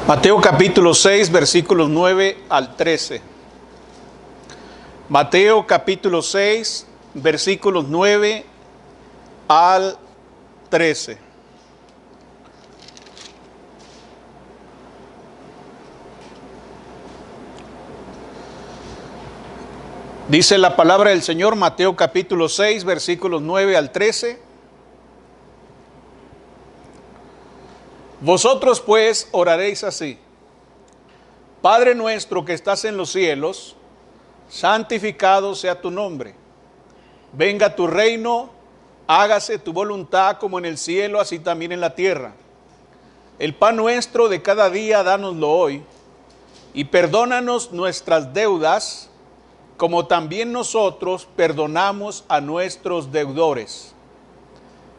Mateo capítulo 6, versículos 9 al 13. Mateo capítulo 6, versículos 9 al 13. Dice la palabra del Señor, Mateo capítulo 6, versículos 9 al 13. Vosotros pues oraréis así: Padre nuestro que estás en los cielos, santificado sea tu nombre. Venga tu reino, hágase tu voluntad como en el cielo, así también en la tierra. El pan nuestro de cada día, dánoslo hoy, y perdónanos nuestras deudas, como también nosotros perdonamos a nuestros deudores.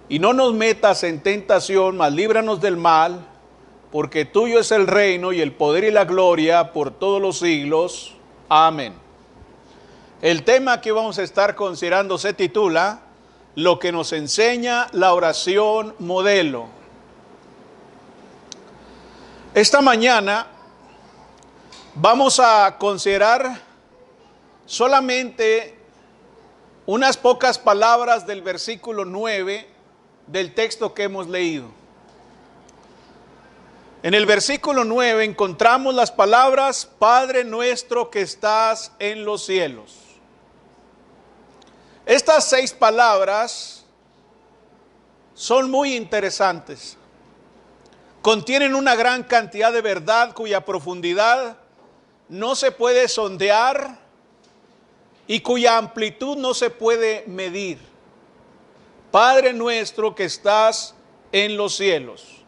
Y no nos metas en tentación, mas líbranos del mal, porque tuyo es el reino y el poder y la gloria por todos los siglos. Amén. El tema que vamos a estar considerando se titula Lo que nos enseña la oración modelo. Esta mañana vamos a considerar solamente unas pocas palabras del versículo 9 del texto que hemos leído. En el versículo 9 encontramos las palabras: Padre nuestro que estás en los cielos. Estas 6 palabras son muy interesantes. Contienen una gran cantidad de verdad cuya profundidad no se puede sondear y cuya amplitud no se puede medir. Padre nuestro que estás en los cielos.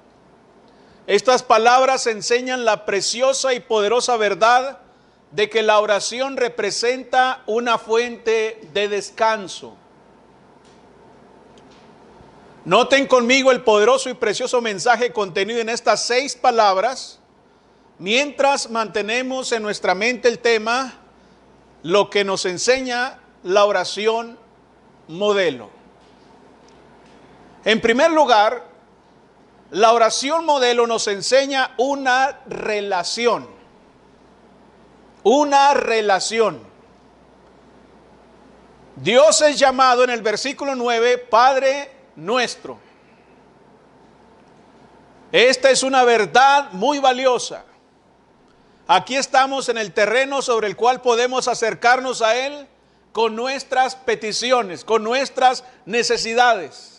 Estas palabras enseñan la preciosa y poderosa verdad de que la oración representa una fuente de descanso. Noten conmigo el poderoso y precioso mensaje contenido en estas 6 palabras, mientras mantenemos en nuestra mente el tema, lo que nos enseña la oración modelo. En primer lugar, la oración modelo nos enseña una relación. Una relación. Dios es llamado en el versículo 9, Padre nuestro. Esta es una verdad muy valiosa. Aquí estamos en el terreno sobre el cual podemos acercarnos a Él con nuestras peticiones, con nuestras necesidades,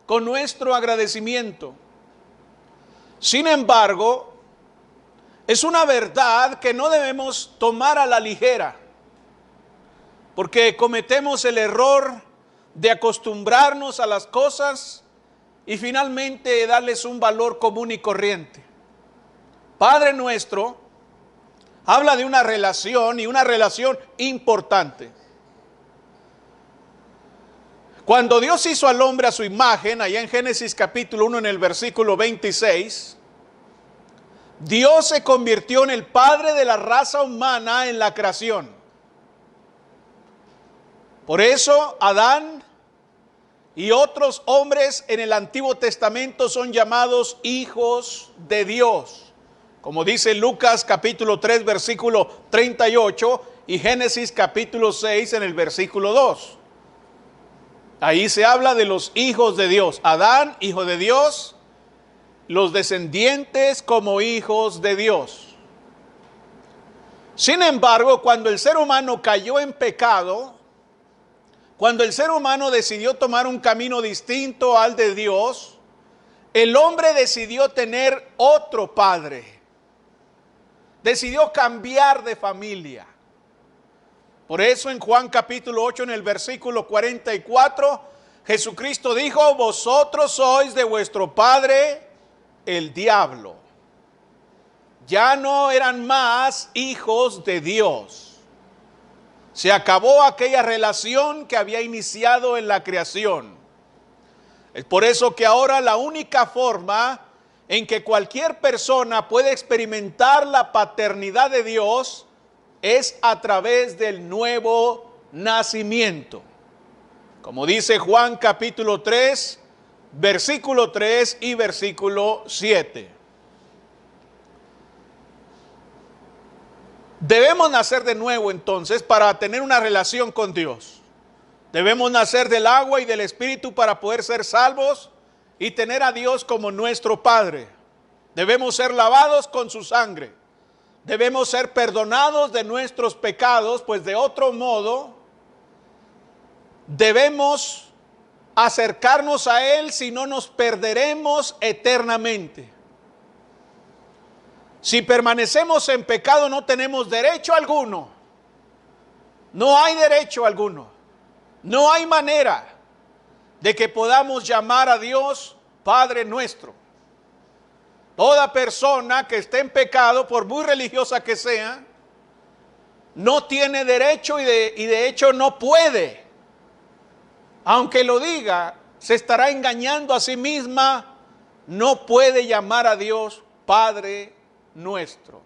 con nuestro agradecimiento. Sin embargo, es una verdad que no debemos tomar a la ligera, porque cometemos el error de acostumbrarnos a las cosas y finalmente darles un valor común y corriente. Padre nuestro habla de una relación, y una relación importante. Cuando Dios hizo al hombre a su imagen, allá en Génesis capítulo 1 en el versículo 26, Dios se convirtió en el padre de la raza humana en la creación. Por eso Adán y otros hombres en el Antiguo Testamento son llamados hijos de Dios, como dice Lucas capítulo 3 versículo 38 y Génesis capítulo 6 en el versículo 2. Ahí se habla de los hijos de Dios. Adán, hijo de Dios, los descendientes como hijos de Dios. Sin embargo, cuando el ser humano cayó en pecado, cuando el ser humano decidió tomar un camino distinto al de Dios, el hombre decidió tener otro padre. Decidió cambiar de familia. Por eso en Juan capítulo 8 en el versículo 44, Jesucristo dijo: vosotros sois de vuestro padre el diablo. Ya no eran más hijos de Dios. Se acabó aquella relación que había iniciado en la creación. Es por eso que ahora la única forma en que cualquier persona puede experimentar la paternidad de Dios es a través del nuevo nacimiento. Como dice Juan capítulo 3, versículo 3 y versículo 7. Debemos nacer de nuevo entonces para tener una relación con Dios. Debemos nacer del agua y del Espíritu para poder ser salvos y tener a Dios como nuestro Padre. Debemos ser lavados con su sangre. Debemos ser perdonados de nuestros pecados, pues de otro modo debemos acercarnos a Él, si no nos perderemos eternamente. Si permanecemos en pecado no tenemos derecho alguno. No hay derecho alguno. No hay manera de que podamos llamar a Dios Padre nuestro. Toda persona que esté en pecado, por muy religiosa que sea, no tiene derecho y de hecho no puede. Aunque lo diga, se estará engañando a sí misma, no puede llamar a Dios Padre nuestro.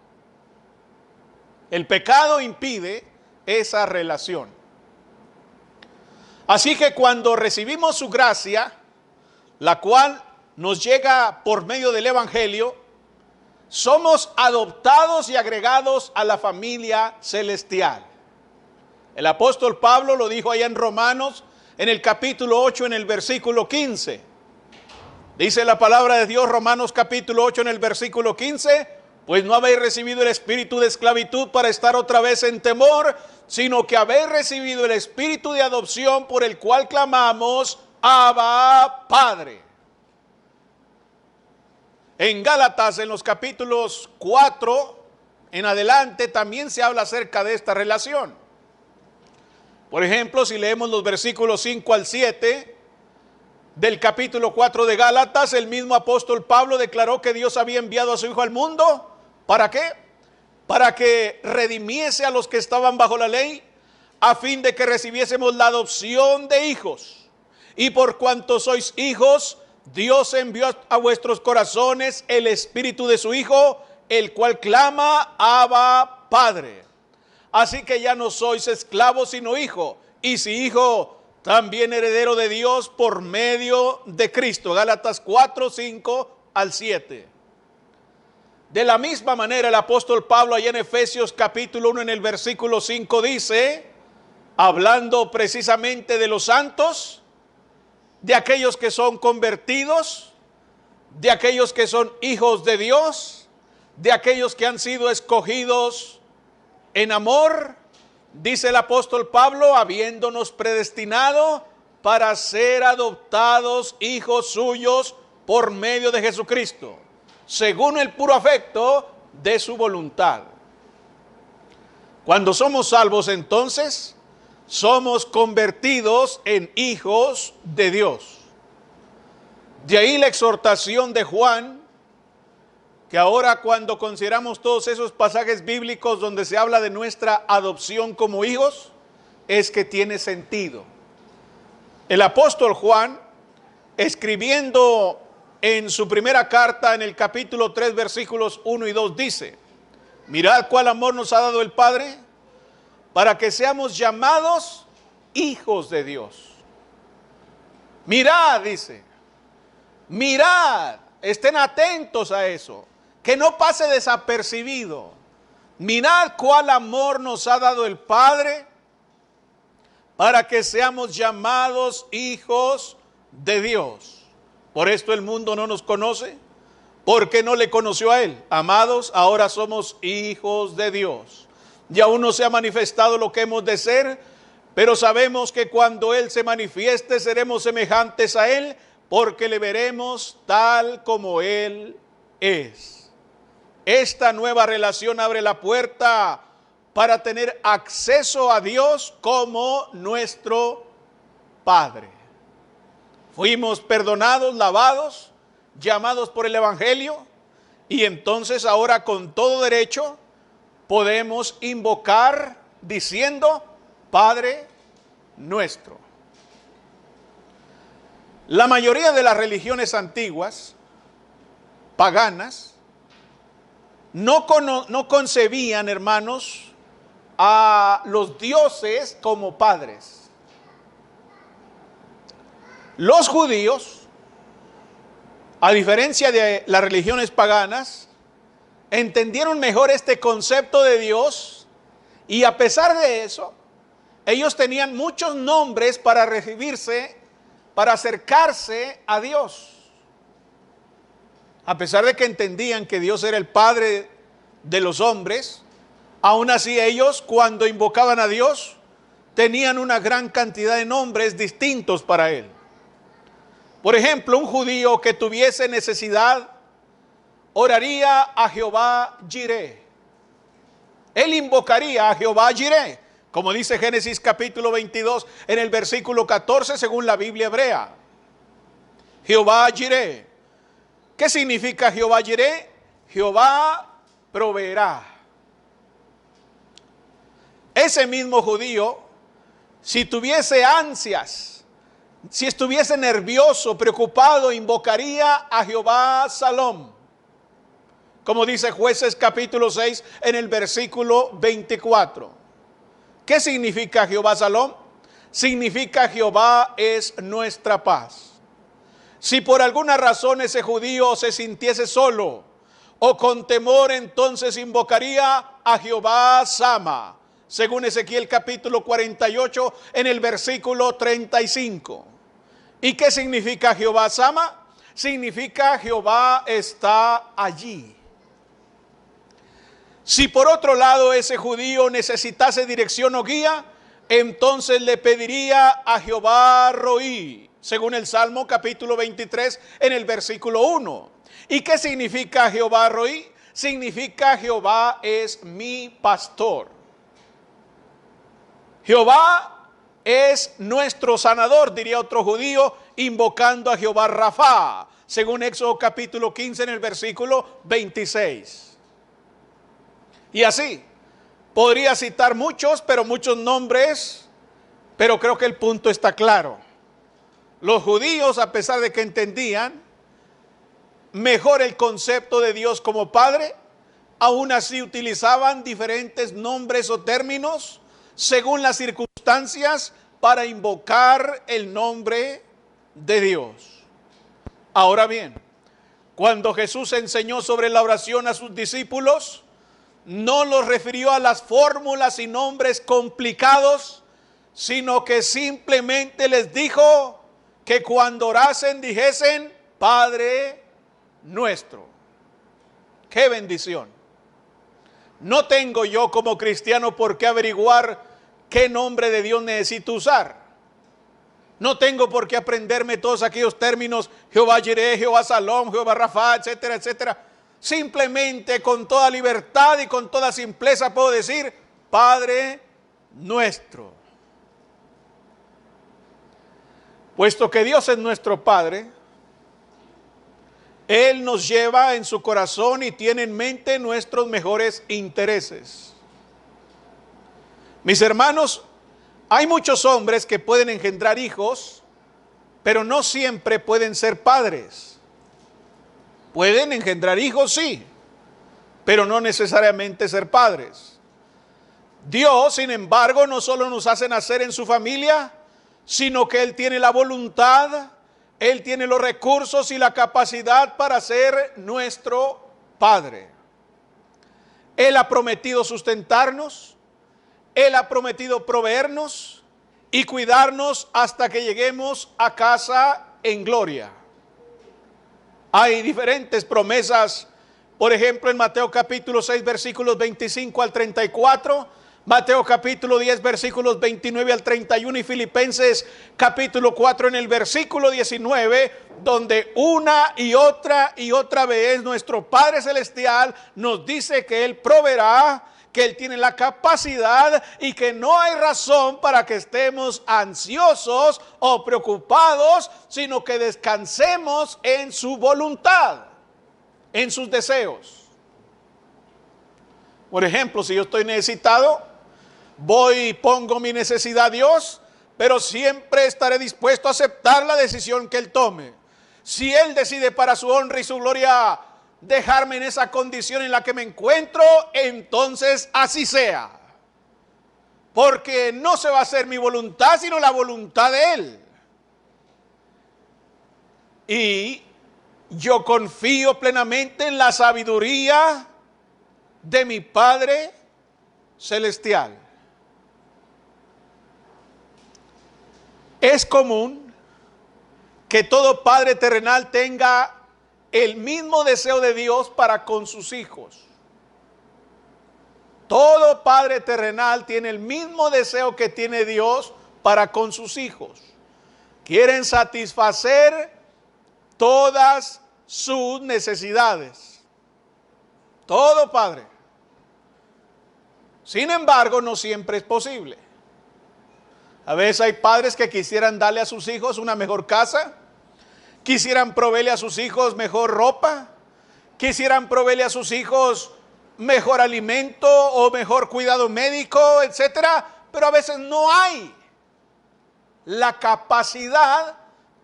El pecado impide esa relación. Así que cuando recibimos su gracia, la cual nos llega por medio del Evangelio, somos adoptados y agregados a la familia celestial. El apóstol Pablo lo dijo allá en Romanos, en el capítulo 8, en el versículo 15. Dice la palabra de Dios, Romanos capítulo 8, en el versículo 15, pues no habéis recibido el espíritu de esclavitud para estar otra vez en temor, sino que habéis recibido el espíritu de adopción por el cual clamamos, Abba, Padre. En Gálatas, en los capítulos 4 en adelante, también se habla acerca de esta relación. Por ejemplo, si leemos los versículos 5 al 7 del capítulo 4 de Gálatas, el mismo apóstol Pablo declaró que Dios había enviado a su Hijo al mundo. ¿Para qué? Para que redimiese a los que estaban bajo la ley, a fin de que recibiésemos la adopción de hijos. Y por cuanto sois hijos, Dios envió a vuestros corazones el espíritu de su Hijo, el cual clama, Abba, Padre. Así que ya no sois esclavos sino hijo, y si hijo, también heredero de Dios por medio de Cristo. Gálatas 4, 5 al 7. De la misma manera el apóstol Pablo allá en Efesios capítulo 1 en el versículo 5 dice, hablando precisamente de los santos, de aquellos que son convertidos, de aquellos que son hijos de Dios, de aquellos que han sido escogidos en amor, dice el apóstol Pablo, habiéndonos predestinado para ser adoptados hijos suyos por medio de Jesucristo, según el puro afecto de su voluntad. Cuando somos salvos, entonces, somos convertidos en hijos de Dios. De ahí la exhortación de Juan, que ahora cuando consideramos todos esos pasajes bíblicos donde se habla de nuestra adopción como hijos, es que tiene sentido. El apóstol Juan, escribiendo en su primera carta, en el capítulo 3, versículos 1 y 2, dice, mirad cuál amor nos ha dado el Padre, para que seamos llamados hijos de Dios. Mirad, dice, mirad, estén atentos a eso, que no pase desapercibido. Mirad cuál amor nos ha dado el Padre, para que seamos llamados hijos de Dios. Por esto el mundo no nos conoce, porque no le conoció a Él. Amados, ahora somos hijos de Dios. Y aún no se ha manifestado lo que hemos de ser, pero sabemos que cuando Él se manifieste seremos semejantes a Él, porque le veremos tal como Él es. Esta nueva relación abre la puerta para tener acceso a Dios como nuestro Padre. Fuimos perdonados, lavados, llamados por el Evangelio, y entonces ahora con todo derecho podemos invocar diciendo, Padre nuestro. La mayoría de las religiones antiguas, paganas, no concebían, hermanos, a los dioses como padres. Los judíos, a diferencia de las religiones paganas, entendieron mejor este concepto de Dios Y a pesar de eso, ellos tenían muchos nombres para recibirse, para acercarse a Dios. A pesar de que entendían que Dios era el Padre de los hombres, aún así ellos, cuando invocaban a Dios, tenían una gran cantidad de nombres distintos para Él. Por ejemplo, un judío que tuviese necesidad, oraría a Jehová Jireh. Él invocaría a Jehová Jireh, como dice Génesis capítulo 22 en el versículo 14 según la Biblia hebrea. Jehová Jireh. ¿Qué significa Jehová Jireh? Jehová proveerá. Ese mismo judío, si tuviese ansias, si estuviese nervioso, preocupado, invocaría a Jehová Salom. Como dice Jueces capítulo 6 en el versículo 24. ¿Qué significa Jehová Salom? Significa Jehová es nuestra paz. Si por alguna razón ese judío se sintiese solo o con temor, entonces invocaría a Jehová Sama, según Ezequiel capítulo 48 en el versículo 35. ¿Y qué significa Jehová Sama? Significa Jehová está allí. Si por otro lado ese judío necesitase dirección o guía, entonces le pediría a Jehová Roí, según el Salmo capítulo 23 en el versículo 1. ¿Y qué significa Jehová Roí? Significa Jehová es mi pastor. Jehová es nuestro sanador, diría otro judío, invocando a Jehová Rafa, según Éxodo capítulo 15 en el versículo 26. Y así, podría citar muchos nombres, pero creo que el punto está claro. Los judíos, a pesar de que entendían mejor el concepto de Dios como Padre, aún así utilizaban diferentes nombres o términos según las circunstancias para invocar el nombre de Dios. Ahora bien, cuando Jesús enseñó sobre la oración a sus discípulos, no los refirió a las fórmulas y nombres complicados, sino que simplemente les dijo que cuando orasen dijesen Padre nuestro. ¡Qué bendición! No tengo yo como cristiano por qué averiguar qué nombre de Dios necesito usar. No tengo por qué aprenderme todos aquellos términos, Jehová Jireh, Jehová Salom, Jehová Rafa, etcétera, etcétera. Simplemente con toda libertad y con toda simpleza puedo decir Padre nuestro. Puesto que Dios es nuestro Padre, Él nos lleva en su corazón y tiene en mente nuestros mejores intereses. Mis hermanos, hay muchos hombres que pueden engendrar hijos, pero no siempre pueden ser padres. Pueden engendrar hijos, sí, pero no necesariamente ser padres. Dios, sin embargo, no solo nos hace nacer en su familia, sino que Él tiene la voluntad, Él tiene los recursos y la capacidad para ser nuestro Padre. Él ha prometido sustentarnos, Él ha prometido proveernos y cuidarnos hasta que lleguemos a casa en gloria. Hay diferentes promesas, por ejemplo en Mateo capítulo 6 versículos 25 al 34, Mateo capítulo 10 versículos 29 al 31 y Filipenses capítulo 4 en el versículo 19, donde una y otra vez nuestro Padre Celestial nos dice que Él proveerá, que Él tiene la capacidad y que no hay razón para que estemos ansiosos o preocupados, sino que descansemos en su voluntad, en sus deseos. Por ejemplo, si yo estoy necesitado, voy y pongo mi necesidad a Dios, pero siempre estaré dispuesto a aceptar la decisión que Él tome. Si Él decide para su honra y su gloria dejarme en esa condición en la que me encuentro, entonces así sea. Porque no se va a hacer mi voluntad, sino la voluntad de Él. Y yo confío plenamente en la sabiduría de mi Padre celestial. Es común que todo padre terrenal tenga el mismo deseo de Dios para con sus hijos. Todo padre terrenal tiene el mismo deseo que tiene Dios para con sus hijos. Quieren satisfacer todas sus necesidades. Todo padre. Sin embargo, no siempre es posible. A veces hay padres que quisieran darle a sus hijos una mejor casa, quisieran proveerle a sus hijos mejor ropa, quisieran proveerle a sus hijos mejor alimento o mejor cuidado médico, etcétera, pero a veces no hay la capacidad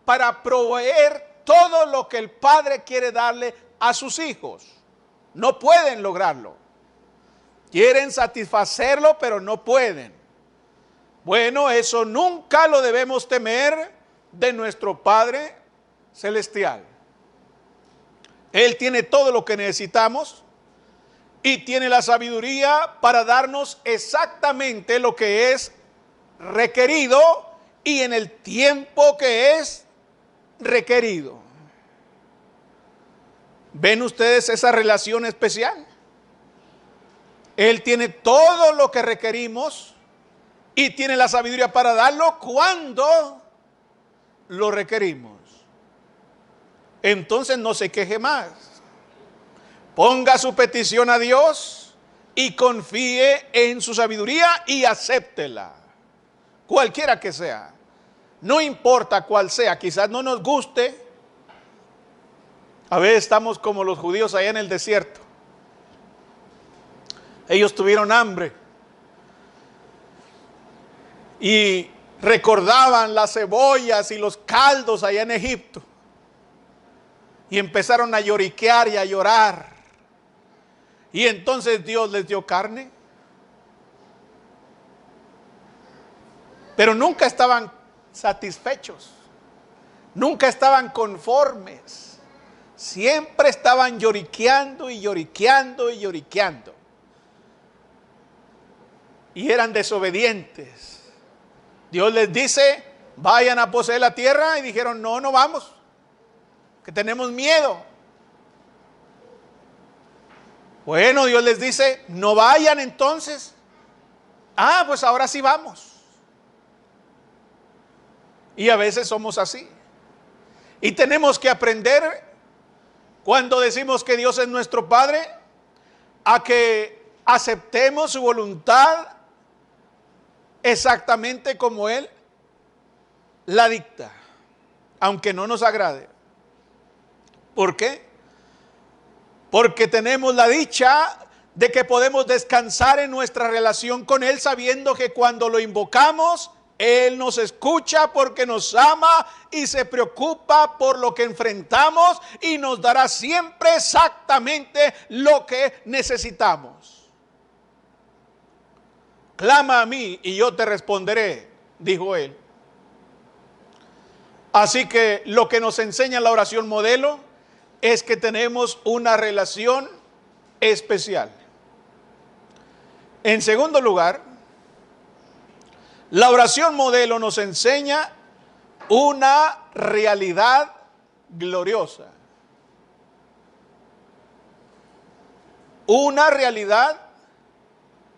para proveer todo lo que el padre quiere darle a sus hijos. No pueden lograrlo. Quieren satisfacerlo, pero no pueden. Bueno, eso nunca lo debemos temer de nuestro Padre Celestial. Él tiene todo lo que necesitamos y tiene la sabiduría para darnos exactamente lo que es requerido y en el tiempo que es requerido. ¿Ven ustedes esa relación especial? Él tiene todo lo que requerimos y tiene la sabiduría para darlo cuando lo requerimos. Entonces no se queje más. Ponga su petición a Dios y confíe en su sabiduría y acéptela. Cualquiera que sea. No importa cuál sea, quizás no nos guste. A veces estamos como los judíos allá en el desierto. Ellos tuvieron hambre y recordaban las cebollas y los caldos allá en Egipto y empezaron a lloriquear y a llorar. Y entonces Dios les dio carne, pero nunca estaban satisfechos, nunca estaban conformes, siempre estaban lloriqueando y lloriqueando y lloriqueando. Y eran desobedientes. Dios les dice, vayan a poseer la tierra, y dijeron, no, no vamos, que tenemos miedo. Bueno, Dios les dice, no vayan entonces. Ah, pues ahora sí vamos. Y a veces somos así. Y tenemos que aprender, cuando decimos que Dios es nuestro Padre, a que aceptemos su voluntad exactamente como Él la dicta, aunque no nos agrade. ¿Por qué? Porque tenemos la dicha de que podemos descansar en nuestra relación con Él, sabiendo que cuando lo invocamos, Él nos escucha porque nos ama y se preocupa por lo que enfrentamos y nos dará siempre exactamente lo que necesitamos. Clama a mí y yo te responderé, dijo Él. Así que lo que nos enseña la oración modelo es que tenemos una relación especial. En segundo lugar, la oración modelo nos enseña una realidad gloriosa. Una realidad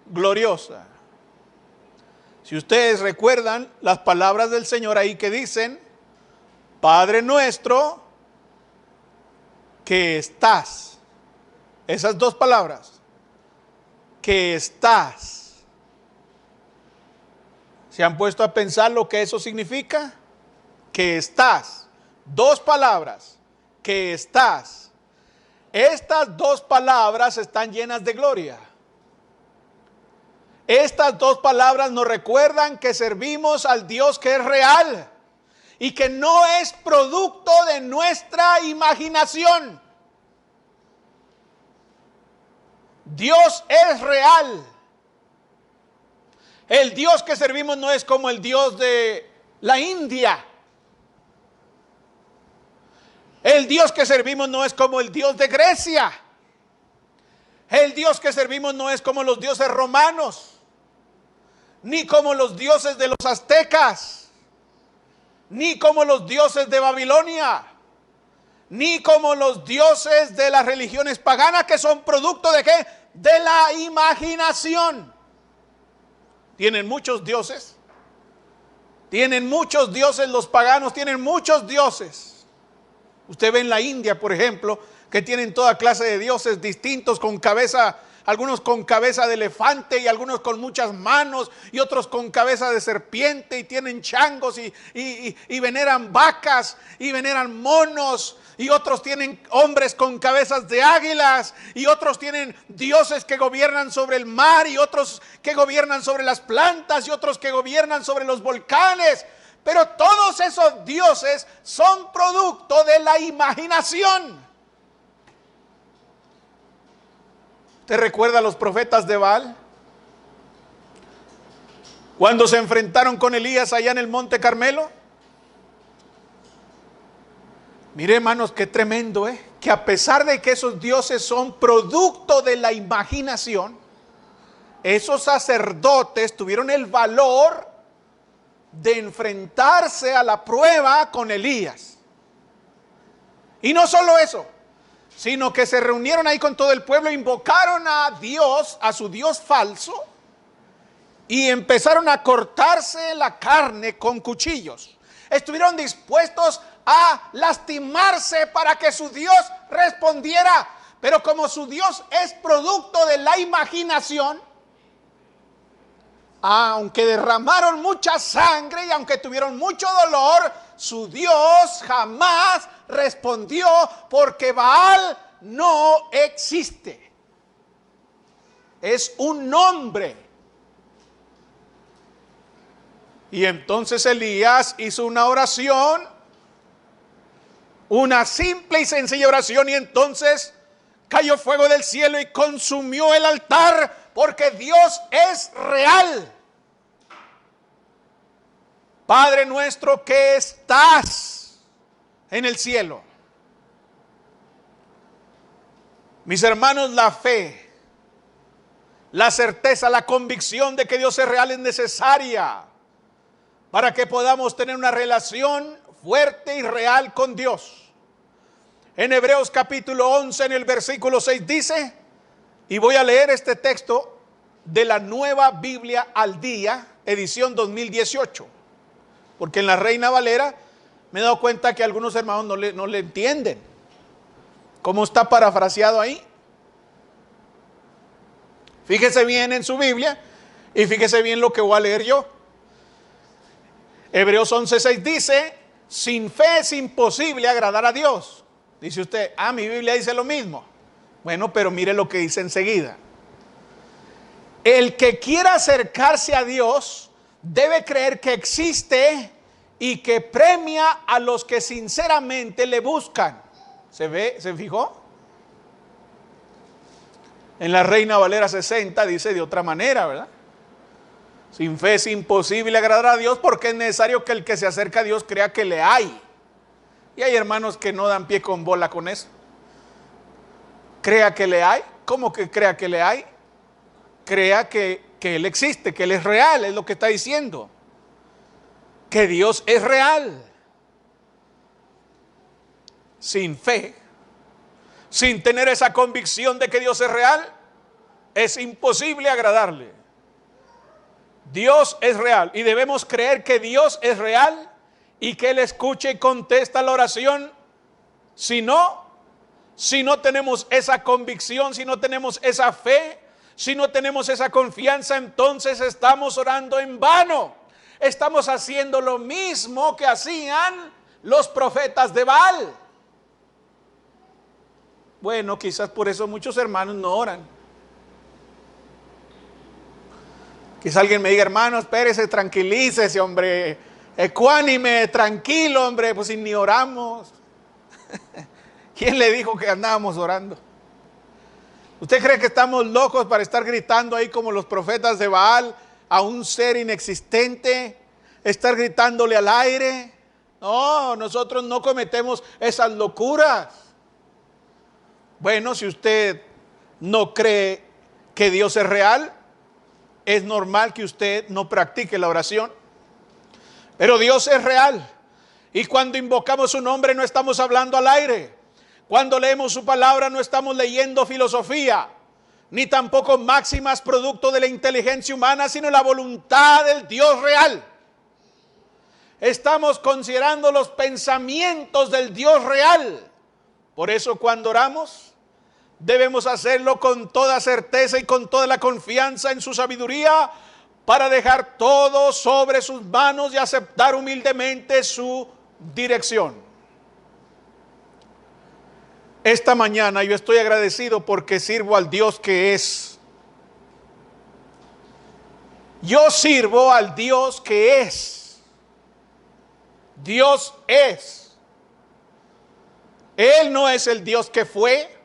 gloriosa. Si ustedes recuerdan las palabras del Señor ahí que dicen, Padre nuestro que estás. Esas dos palabras, que estás. ¿Se han puesto a pensar lo que eso significa? Que estás. Dos palabras, que estás. Estas dos palabras están llenas de gloria. Estas dos palabras nos recuerdan que servimos al Dios que es real y que no es producto de nuestra imaginación. Dios es real. El Dios que servimos no es como el Dios de la India. El Dios que servimos no es como el Dios de Grecia. El Dios que servimos no es como los dioses romanos. ni como los dioses de los aztecas, ni como los dioses de Babilonia, ni como los dioses de las religiones paganas, que son producto ¿de qué? De la imaginación. Tienen muchos dioses. Tienen muchos dioses los paganos, tienen muchos dioses. Usted ve en la India, por ejemplo, que tienen toda clase de dioses distintos con cabeza, algunos con cabeza de elefante y algunos con muchas manos y otros con cabeza de serpiente, y tienen changos y veneran vacas y veneran monos, y otros tienen hombres con cabezas de águilas, y otros tienen dioses que gobiernan sobre el mar, y otros que gobiernan sobre las plantas, y otros que gobiernan sobre los volcanes. Pero todos esos dioses son producto de la imaginación. ¿Te recuerda a los profetas de Baal? Cuando se enfrentaron con Elías allá en el Monte Carmelo. Mire, hermanos, qué tremendo, que a pesar de que esos dioses son producto de la imaginación, esos sacerdotes tuvieron el valor de enfrentarse a la prueba con Elías. Y no solo eso, sino que se reunieron ahí con todo el pueblo, invocaron a Dios, a su Dios falso, y empezaron a cortarse la carne con cuchillos. Estuvieron dispuestos a lastimarse para que su Dios respondiera, pero como su Dios es producto de la imaginación, aunque derramaron mucha sangre y aunque tuvieron mucho dolor, su Dios jamás respondió, porque Baal no existe. Es un nombre. Y entonces Elías hizo una oración, una simple y sencilla oración, y entonces cayó fuego del cielo y consumió el altar, porque Dios es real. Padre nuestro que estás en el cielo. Mis hermanos, la fe, la certeza, la convicción de que Dios es real es necesaria para que podamos tener una relación fuerte y real con Dios. En Hebreos capítulo 11, en el versículo 6 dice, y voy a leer este texto de la Nueva Biblia al Día, edición 2018. Porque en la Reina Valera me he dado cuenta que algunos hermanos no le entienden. ¿Cómo está parafraseado ahí? Fíjese bien en su Biblia y fíjese bien lo que voy a leer yo. Hebreos 11:6 dice, sin fe es imposible agradar a Dios. Dice usted, mi Biblia dice lo mismo. Bueno, pero mire lo que dice enseguida. El que quiera acercarse a Dios debe creer que existe y que premia a los que sinceramente le buscan. ¿Se ve? ¿Se fijó? En la Reina Valera 60 dice de otra manera, ¿verdad? Sin fe es imposible agradar a Dios, porque es necesario que el que se acerca a Dios crea que le hay. Y hay hermanos que no dan pie con bola con eso. Crea que le hay. ¿Cómo que crea que le hay? Crea que Él existe, que Él es real, es lo que está diciendo. Que Dios es real. Sin fe, sin tener esa convicción de que Dios es real, es imposible agradarle. Dios es real y debemos creer que Dios es real y que Él escucha y contesta la oración. Si no tenemos esa convicción, si no tenemos esa fe, si no tenemos esa confianza, entonces estamos orando en vano. Estamos haciendo lo mismo que hacían los profetas de Baal. Bueno, quizás por eso muchos hermanos no oran. Quizás alguien me diga, hermano, espérese, tranquilícese, hombre, ecuánime, tranquilo, hombre, pues si ni oramos. ¿Quién le dijo que andábamos orando? ¿Usted cree que estamos locos para estar gritando ahí como los profetas de Baal a un ser inexistente? ¿Estar gritándole al aire? No, nosotros no cometemos esas locuras. Bueno, si usted no cree que Dios es real, es normal que usted no practique la oración. Pero Dios es real. Y cuando invocamos su nombre no estamos hablando al aire. Cuando leemos su palabra no estamos leyendo filosofía, ni tampoco máximas producto de la inteligencia humana, sino la voluntad del Dios real. Estamos considerando los pensamientos del Dios real. Por eso cuando oramos, debemos hacerlo con toda certeza y con toda la confianza en su sabiduría, para dejar todo sobre sus manos y aceptar humildemente su dirección. Esta mañana yo estoy agradecido porque sirvo al Dios que es. Yo sirvo al Dios que es. Dios es. Él no es el Dios que fue.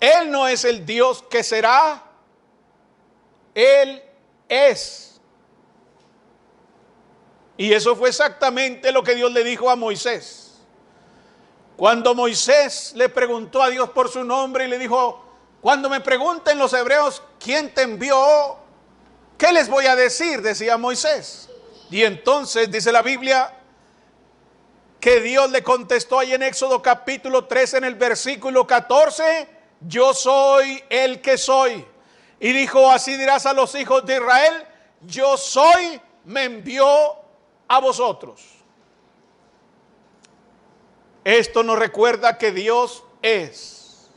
Él no es el Dios que será. Él es. Y eso fue exactamente lo que Dios le dijo a Moisés. Cuando Moisés le preguntó a Dios por su nombre y le dijo: cuando me pregunten los hebreos quién te envió, ¿qué les voy a decir?, decía Moisés. Y entonces dice la Biblia que Dios le contestó ahí en Éxodo capítulo 3 en el versículo 14: yo soy el que soy. Y dijo: así dirás a los hijos de Israel, yo soy, me envió a vosotros. Esto nos recuerda que Dios es.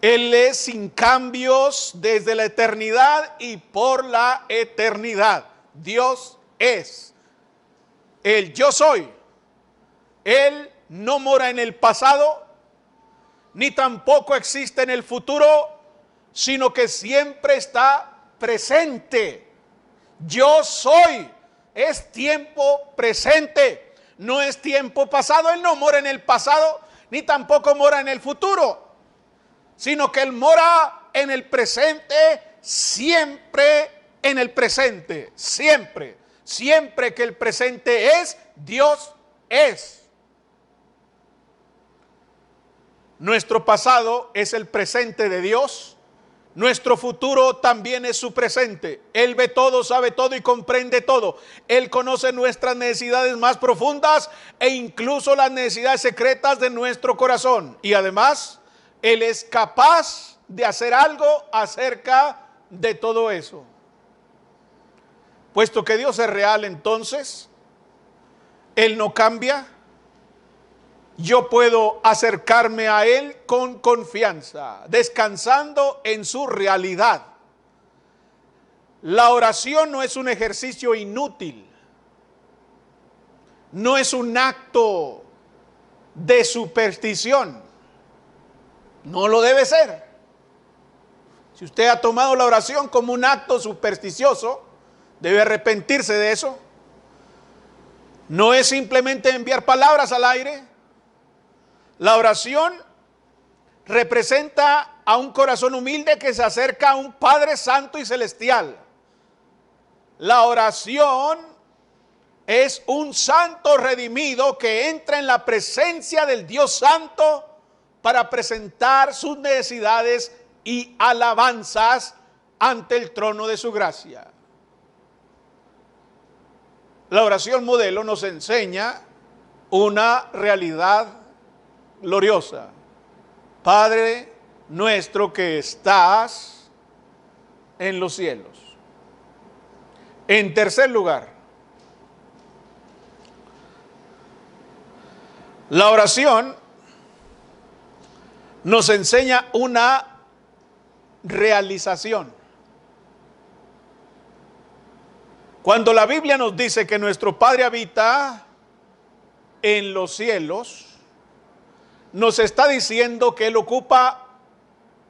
Él es sin cambios desde la eternidad y por la eternidad. Dios es. El yo soy. Él no mora en el pasado, ni tampoco existe en el futuro, sino que siempre está presente. Yo soy. Es tiempo presente. No es tiempo pasado. Él no mora en el pasado, ni tampoco mora en el futuro, sino que Él mora en el presente, siempre en el presente, siempre. Siempre que el presente es, Dios es. Nuestro pasado es el presente de Dios. Nuestro futuro también es su presente. Él ve todo, sabe todo y comprende todo. Él conoce nuestras necesidades más profundas e incluso las necesidades secretas de nuestro corazón. Y además, Él es capaz de hacer algo acerca de todo eso. Puesto que Dios es real, entonces, Él no cambia. Yo puedo acercarme a Él con confianza, descansando en su realidad. La oración no es un ejercicio inútil, no es un acto de superstición, no lo debe ser. Si usted ha tomado la oración como un acto supersticioso, debe arrepentirse de eso. No es simplemente enviar palabras al aire. La oración representa a un corazón humilde que se acerca a un Padre Santo y Celestial. La oración es un santo redimido que entra en la presencia del Dios Santo para presentar sus necesidades y alabanzas ante el trono de su gracia. La oración modelo nos enseña una realidad gloriosa. Padre nuestro que estás en los cielos. En tercer lugar, la oración nos enseña una realización. Cuando la Biblia nos dice que nuestro Padre habita en los cielos, nos está diciendo que Él ocupa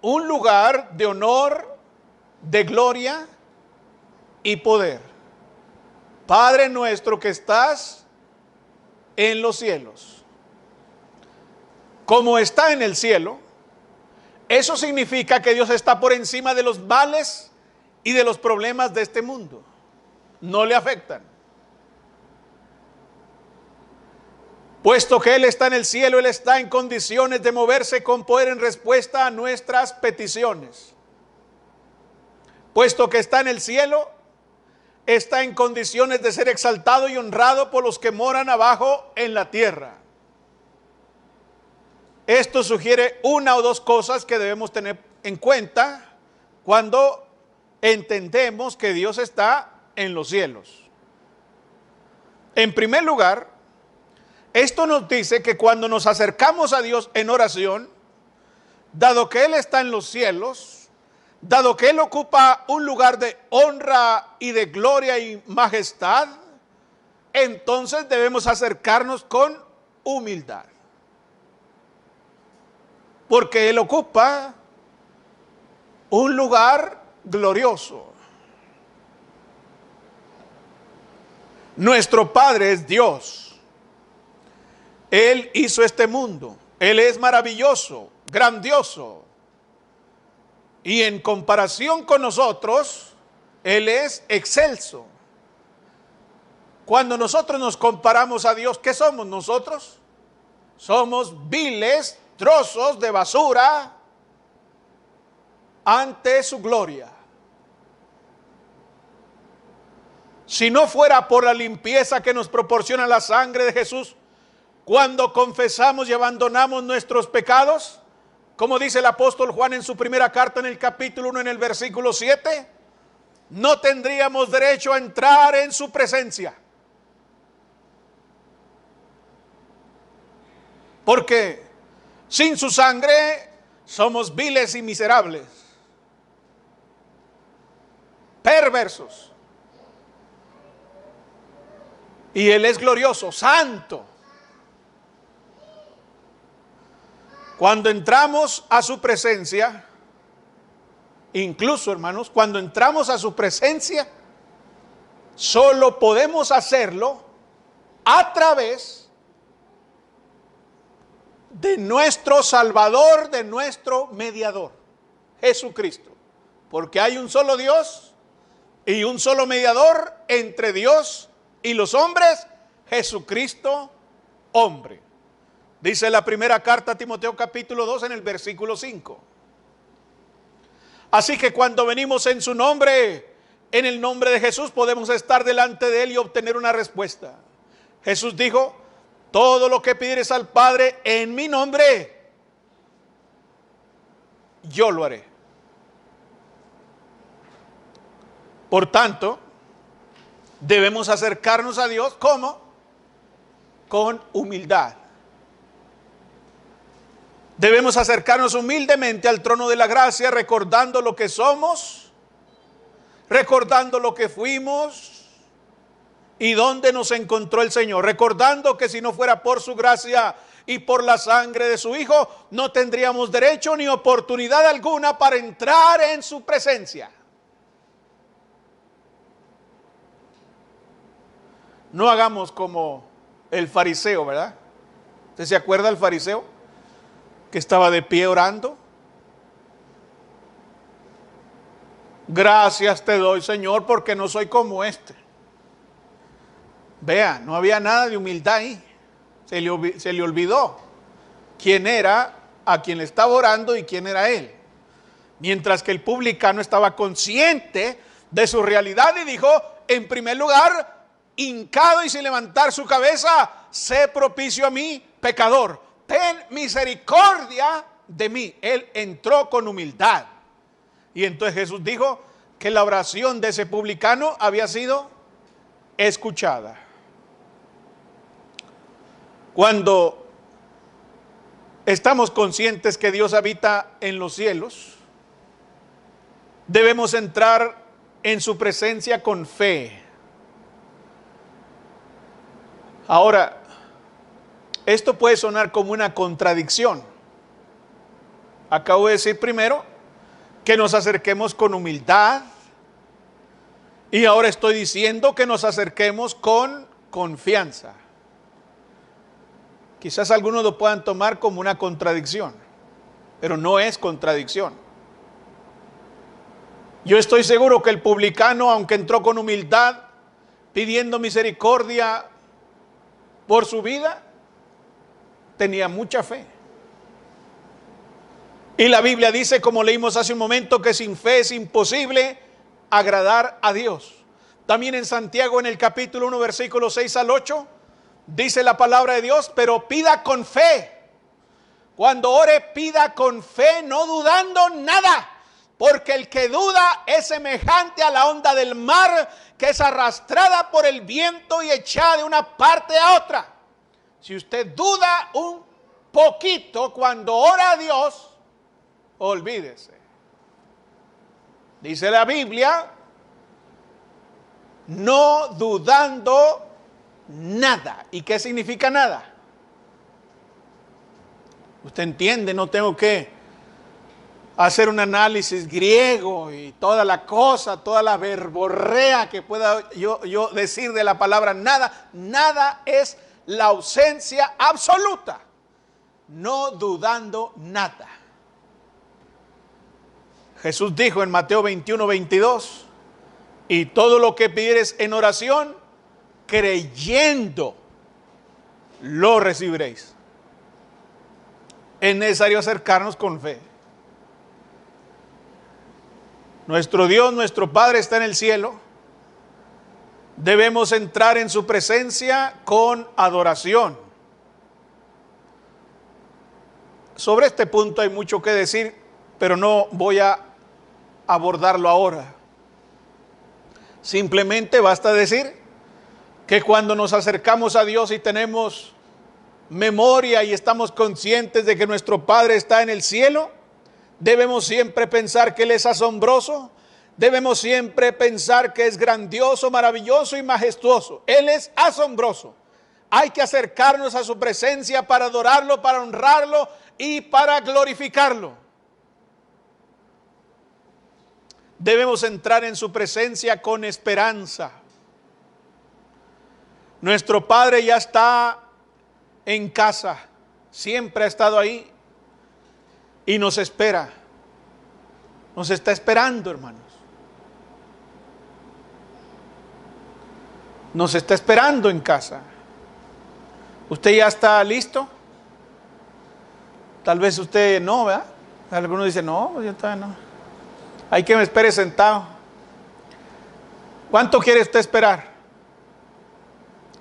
un lugar de honor, de gloria y poder. Padre nuestro que estás en los cielos. Como está en el cielo, eso significa que Dios está por encima de los males y de los problemas de este mundo. No le afectan. Puesto que Él está en el cielo, Él está en condiciones de moverse con poder en respuesta a nuestras peticiones. puesto que está en el cielo, está en condiciones de ser exaltado y honrado por los que moran abajo en la tierra. Esto sugiere una o dos cosas que debemos tener en cuenta cuando entendemos que Dios está en los cielos. En primer lugar, esto nos dice que cuando nos acercamos a Dios en oración, dado que Él está en los cielos, dado que Él ocupa un lugar de honra y de gloria y majestad, entonces debemos acercarnos con humildad. Porque Él ocupa un lugar glorioso. Nuestro Padre es Dios. Él hizo este mundo. Él es maravilloso, grandioso. Y en comparación con nosotros, Él es excelso. Cuando nosotros nos comparamos a Dios, ¿qué somos nosotros? Somos viles trozos de basura ante su gloria. Si no fuera por la limpieza que nos proporciona la sangre de Jesús, cuando confesamos y abandonamos nuestros pecados, como dice el apóstol Juan en su primera carta en el capítulo 1 en el versículo 7, no tendríamos derecho a entrar en su presencia. Porque sin su sangre somos viles y miserables, perversos. Y Él es glorioso, santo. Cuando entramos a su presencia, incluso hermanos, cuando entramos a su presencia, solo podemos hacerlo a través de nuestro Salvador, de nuestro mediador, Jesucristo. Porque hay un solo Dios y un solo mediador entre Dios y los hombres, Jesucristo, hombre. Dice la primera carta a Timoteo capítulo 2 en el versículo 5. Así que cuando venimos en su nombre, en el nombre de Jesús, podemos estar delante de Él y obtener una respuesta. Jesús dijo: todo lo que pidieres al Padre en mi nombre, yo lo haré. Por tanto, debemos acercarnos a Dios, ¿cómo? Con humildad. Debemos acercarnos humildemente al trono de la gracia, recordando lo que somos, recordando lo que fuimos y dónde nos encontró el Señor, recordando que si no fuera por su gracia y por la sangre de su Hijo, no tendríamos derecho ni oportunidad alguna para entrar en su presencia. No hagamos como el fariseo, ¿verdad? ¿Usted se acuerda del fariseo que estaba de pie orando? Gracias te doy, Señor, porque no soy como este. Vea, no había nada de humildad ahí. Se le olvidó quién era a quien le estaba orando y quién era él. Mientras que el publicano estaba consciente de su realidad y dijo, en primer lugar, hincado y sin levantar su cabeza, sé propicio a mí, pecador. Ten misericordia de mí. Él entró con humildad. Y entonces Jesús dijo que la oración de ese publicano había sido escuchada. Cuando estamos conscientes que Dios habita en los cielos, debemos entrar en su presencia con fe. Ahora, esto puede sonar como una contradicción. Acabo de decir primero que nos acerquemos con humildad y ahora estoy diciendo que nos acerquemos con confianza. Quizás algunos lo puedan tomar como una contradicción, pero no es contradicción. Yo estoy seguro que el publicano, aunque entró con humildad, pidiendo misericordia por su vida, tenía mucha fe. Y la Biblia dice, como leímos hace un momento, que sin fe es imposible agradar a Dios. También en Santiago, en el capítulo 1, versículos 6 al 8, dice la palabra de Dios: pero pida con fe. Cuando ore, pida con fe, no dudando nada, porque el que duda es semejante a la onda del mar, que es arrastrada por el viento y echada de una parte a otra. Si usted duda un poquito cuando ora a Dios, olvídese. Dice la Biblia: no dudando nada. ¿Y qué significa nada? Usted entiende, no tengo que hacer un análisis griego y toda la cosa, toda la verborrea que pueda yo decir de la palabra nada. Nada es la ausencia absoluta. No dudando nada. Jesús dijo en Mateo 21, 22: y todo lo que pidiereis en oración, creyendo, lo recibiréis. Es necesario acercarnos con fe. Nuestro Dios, nuestro Padre está en el cielo. Debemos entrar en su presencia con adoración. Sobre este punto hay mucho que decir, pero no voy a abordarlo ahora. Simplemente basta decir que cuando nos acercamos a Dios y tenemos memoria y estamos conscientes de que nuestro Padre está en el cielo, debemos siempre pensar que Él es asombroso, debemos siempre pensar que es grandioso, maravilloso y majestuoso. Él es asombroso. Hay que acercarnos a su presencia para adorarlo, para honrarlo y para glorificarlo. Debemos entrar en su presencia con esperanza. Nuestro Padre ya está en casa, siempre ha estado ahí y nos espera. Nos está esperando, hermanos. Nos está esperando en casa. ¿Usted ya está listo? Tal vez usted no, ¿verdad? Algunos dicen, no, yo todavía no. Hay que me espere sentado. ¿Cuánto quiere usted esperar?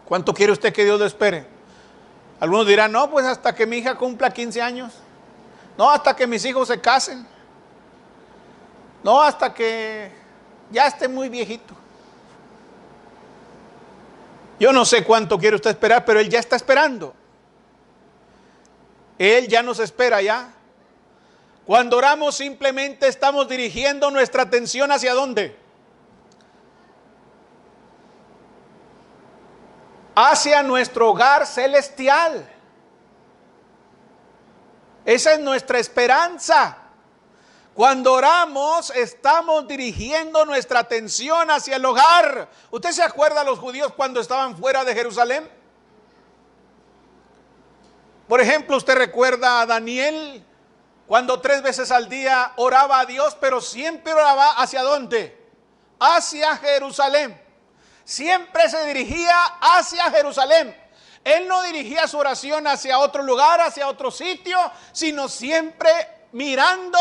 ¿Cuánto quiere usted que Dios lo espere? Algunos dirán, no, pues hasta que mi hija cumpla 15 años. No, hasta que mis hijos se casen. No, hasta que ya esté muy viejito. Yo no sé cuánto quiere usted esperar, pero Él ya está esperando. Él ya nos espera ya. Cuando oramos simplemente estamos dirigiendo nuestra atención ¿hacia dónde? Hacia nuestro hogar celestial. Esa es nuestra esperanza. Cuando oramos estamos dirigiendo nuestra atención hacia el hogar. ¿Usted se acuerda de los judíos cuando estaban fuera de Jerusalén? Por ejemplo, usted recuerda a Daniel cuando 3 veces al día oraba a Dios, pero siempre oraba ¿hacia dónde? Hacia Jerusalén. Siempre se dirigía hacia Jerusalén. Él no dirigía su oración hacia otro lugar, hacia otro sitio, sino siempre mirando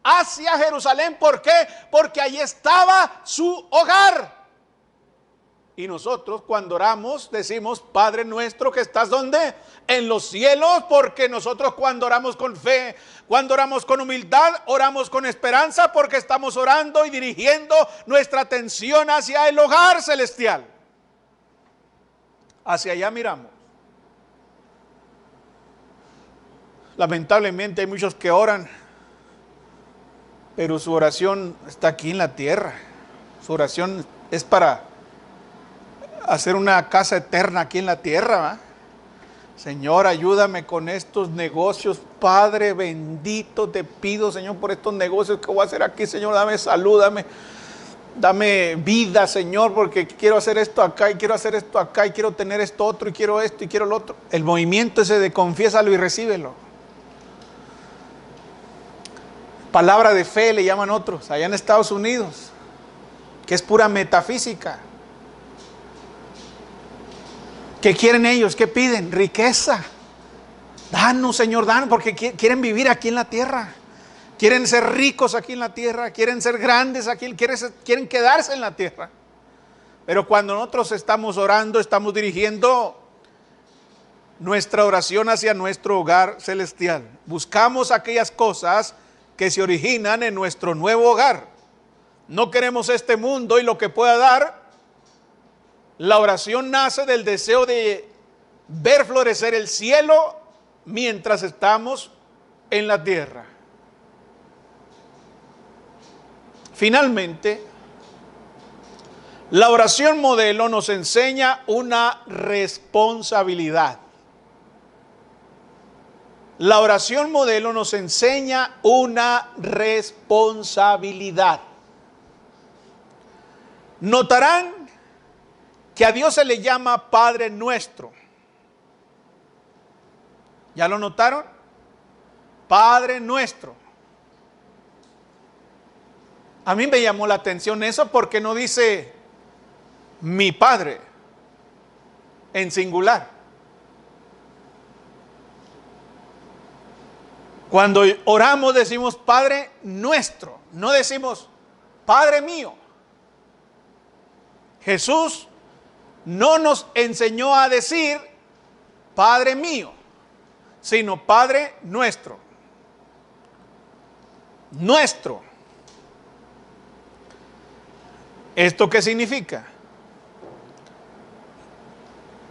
hacia Jerusalén. ¿Por qué? Porque allí estaba su hogar. Y nosotros cuando oramos decimos, Padre nuestro que estás ¿dónde? En los cielos, porque nosotros cuando oramos con fe, cuando oramos con humildad, oramos con esperanza, porque estamos orando y dirigiendo nuestra atención hacia el hogar celestial. Hacia allá miramos. Lamentablemente hay muchos que oran, pero su oración está aquí en la tierra. Su oración es para hacer una casa eterna aquí en la tierra, ¿va? Señor, ayúdame con estos negocios. Padre bendito, te pido, Señor, por estos negocios que voy a hacer aquí. Señor, dame salud, dame vida, Señor, porque quiero hacer esto acá y quiero hacer esto acá y quiero tener esto otro y quiero esto y quiero lo otro. El movimiento ese de confiésalo y recíbelo. Palabra de fe le llaman otros allá en Estados Unidos, que es pura metafísica. ¿Qué quieren ellos? ¿Qué piden? Riqueza. Danos, Señor, danos, porque quieren vivir aquí en la tierra. quieren ser ricos aquí en la tierra, quieren ser grandes aquí, quieren quedarse en la tierra. Pero cuando nosotros estamos orando, estamos dirigiendo nuestra oración hacia nuestro hogar celestial. Buscamos aquellas cosas que se originan en nuestro nuevo hogar. No queremos este mundo y lo que pueda dar. La oración nace del deseo de ver florecer el cielo mientras estamos en la tierra. Finalmente, la oración modelo nos enseña una responsabilidad. La oración modelo nos enseña una responsabilidad. Notarán que a Dios se le llama Padre Nuestro. ¿Ya lo notaron? Padre Nuestro. A mí me llamó la atención eso porque no dice mi Padre en singular. Cuando oramos decimos Padre Nuestro, no decimos Padre mío. Jesús no nos enseñó a decir Padre mío, sino Padre Nuestro. Nuestro. ¿Esto qué significa?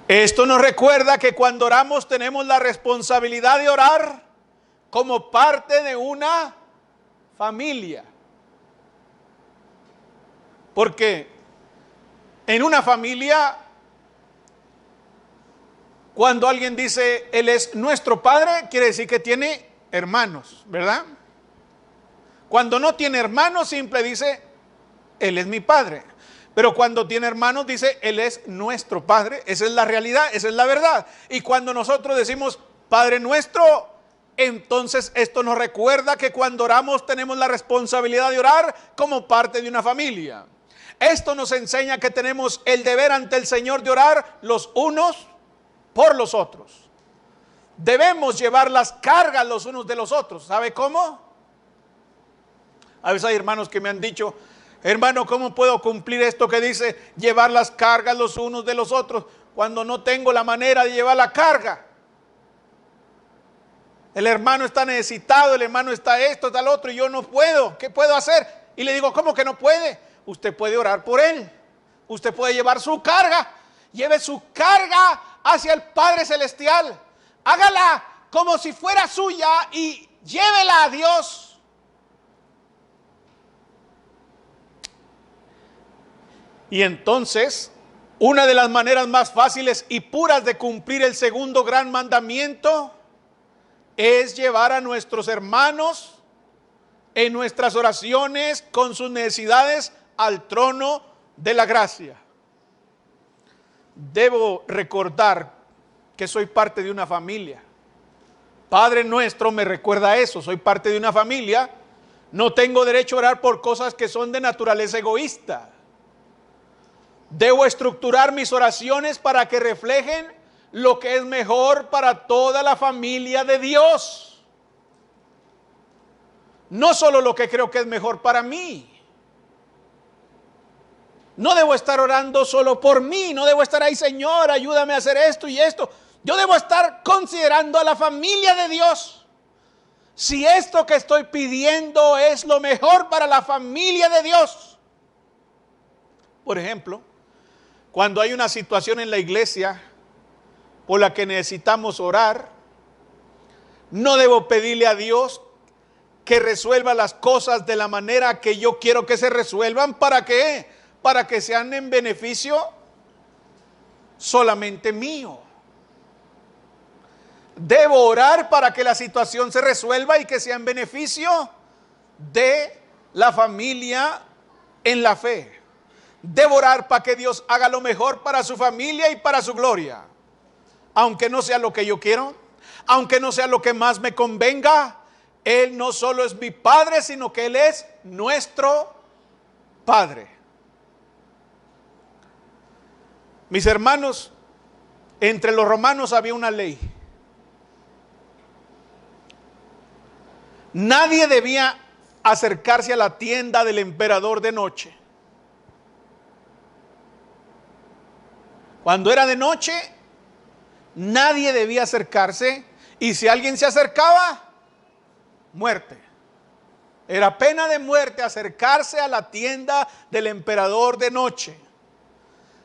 Esto nos recuerda que cuando oramos tenemos la responsabilidad de orar como parte de una familia. Porque en una familia, cuando alguien dice Él es nuestro Padre, quiere decir que tiene hermanos, ¿verdad? Cuando no tiene hermanos, simple dice Él es mi Padre. Pero cuando tiene hermanos dice Él es nuestro Padre. Esa es la realidad, esa es la verdad. Y cuando nosotros decimos Padre Nuestro, entonces esto nos recuerda que cuando oramos tenemos la responsabilidad de orar como parte de una familia. Esto nos enseña que tenemos el deber ante el Señor de orar los unos por los otros. Debemos llevar las cargas los unos de los otros. ¿Sabe cómo? A veces hay hermanos que me han dicho, hermano, ¿cómo puedo cumplir esto que dice llevar las cargas los unos de los otros cuando no tengo la manera de llevar la carga? El hermano está necesitado, el hermano está esto, está lo otro, y yo no puedo. ¿Qué puedo hacer? Y le digo, ¿cómo que no puede? Usted puede orar por él. Usted puede llevar su carga. Lleve su carga hacia el Padre Celestial. Hágala como si fuera suya y llévela a Dios. Y entonces, una de las maneras más fáciles y puras de cumplir el segundo gran mandamiento es llevar a nuestros hermanos en nuestras oraciones con sus necesidades al trono de la gracia. Debo recordar que soy parte de una familia. Padre Nuestro me recuerda eso, soy parte de una familia. No tengo derecho a orar por cosas que son de naturaleza egoísta. Debo estructurar mis oraciones para que reflejen lo que es mejor para toda la familia de Dios. No solo lo que creo que es mejor para mí. No debo estar orando solo por mí, no debo estar ahí, Señor, ayúdame a hacer esto y esto. Yo debo estar considerando a la familia de Dios. Si esto que estoy pidiendo es lo mejor para la familia de Dios. Por ejemplo, cuando hay una situación en la iglesia por la que necesitamos orar, no debo pedirle a Dios que resuelva las cosas de la manera que yo quiero que se resuelvan. ¿Para qué? Para que sean en beneficio solamente mío. Debo orar para que la situación se resuelva y que sea en beneficio de la familia en la fe. Debo orar para que Dios haga lo mejor para su familia y para su gloria. Aunque no sea lo que yo quiero, aunque no sea lo que más me convenga, Él no solo es mi Padre, sino que Él es nuestro Padre. Mis hermanos, entre los romanos había una ley. Nadie debía acercarse a la tienda del emperador de noche. Cuando era de noche, nadie debía acercarse, y si alguien se acercaba, muerte. Era pena de muerte acercarse a la tienda del emperador de noche.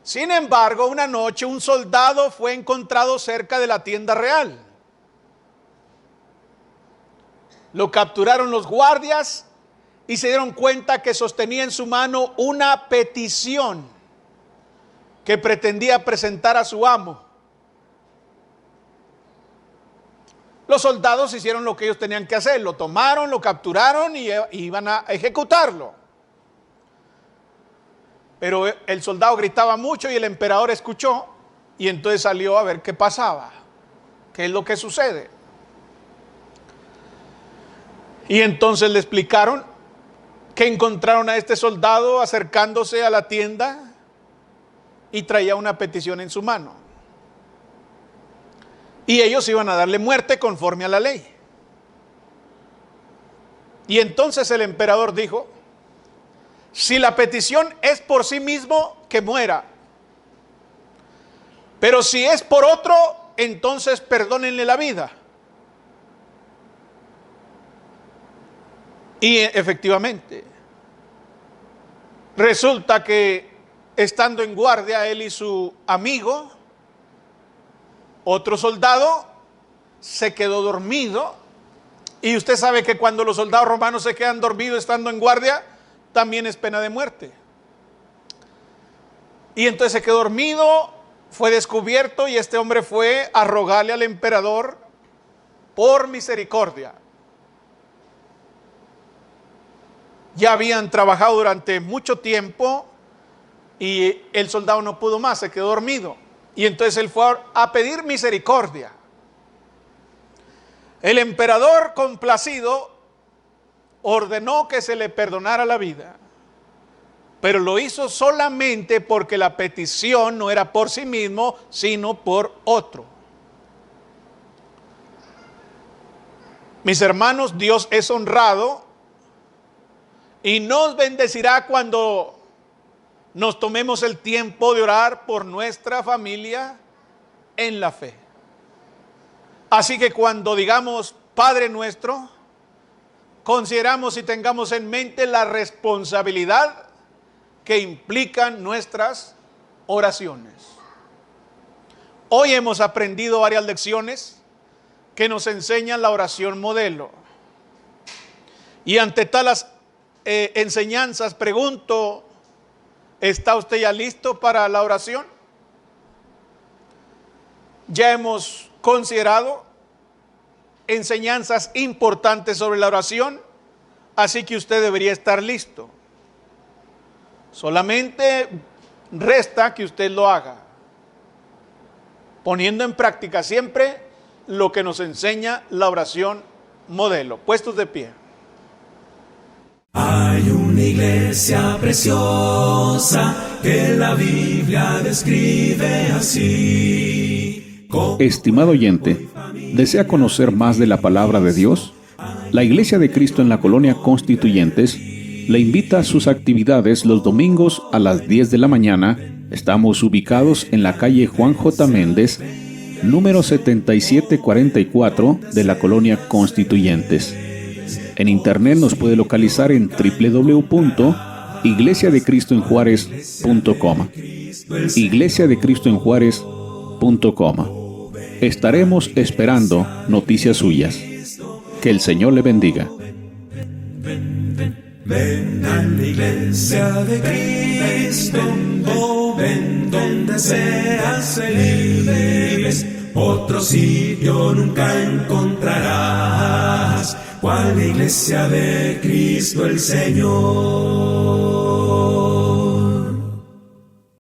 Sin embargo, una noche un soldado fue encontrado cerca de la tienda real. Lo capturaron los guardias y se dieron cuenta que sostenía en su mano una petición que pretendía presentar a su amo. Los soldados hicieron lo que ellos tenían que hacer, lo tomaron, lo capturaron y iban a ejecutarlo. Pero el soldado gritaba mucho y el emperador escuchó, y entonces salió a ver qué pasaba, qué es lo que sucede. Y entonces le explicaron que encontraron a este soldado acercándose a la tienda y traía una petición en su mano. Y ellos iban a darle muerte conforme a la ley. Y entonces el emperador dijo: si la petición es por sí mismo, que muera. Pero si es por otro, entonces perdónenle la vida. Y efectivamente, resulta que estando en guardia él y su amigo, otro soldado se quedó dormido. Y usted sabe que cuando los soldados romanos se quedan dormidos estando en guardia, también es pena de muerte. Y entonces se quedó dormido, fue descubierto, y este hombre fue a rogarle al emperador por misericordia. Ya habían trabajado durante mucho tiempo y el soldado no pudo más, se quedó dormido. Y entonces él fue a pedir misericordia. El emperador, complacido, ordenó que se le perdonara la vida, pero lo hizo solamente porque la petición no era por sí mismo, sino por otro. Mis hermanos, Dios es honrado y nos bendecirá cuando nos tomemos el tiempo de orar por nuestra familia en la fe. Así que cuando digamos Padre nuestro, consideramos y tengamos en mente la responsabilidad que implican nuestras oraciones. Hoy hemos aprendido varias lecciones que nos enseñan la oración modelo. Y ante tales enseñanzas pregunto, ¿está usted ya listo para la oración? Ya hemos considerado enseñanzas importantes sobre la oración, así que usted debería estar listo. Solamente resta que usted lo haga, poniendo en práctica siempre lo que nos enseña la oración modelo. Puestos de pie. Hay una iglesia preciosa que la Biblia describe así. Estimado oyente, ¿desea conocer más de la palabra de Dios? La Iglesia de Cristo en la Colonia Constituyentes le invita a sus actividades los domingos a las 10 de la mañana. Estamos ubicados en la calle Juan J. Méndez, número 7744 de la Colonia Constituyentes. En internet nos puede localizar en www.iglesiadecristoenjuarez.com. iglesiadecristoenjuarez.com. Estaremos esperando noticias suyas. Que el Señor le bendiga. Ven a la iglesia de Cristo, oh, ven donde seas feliz. Otro sitio nunca encontrarás, cual la iglesia de Cristo el Señor.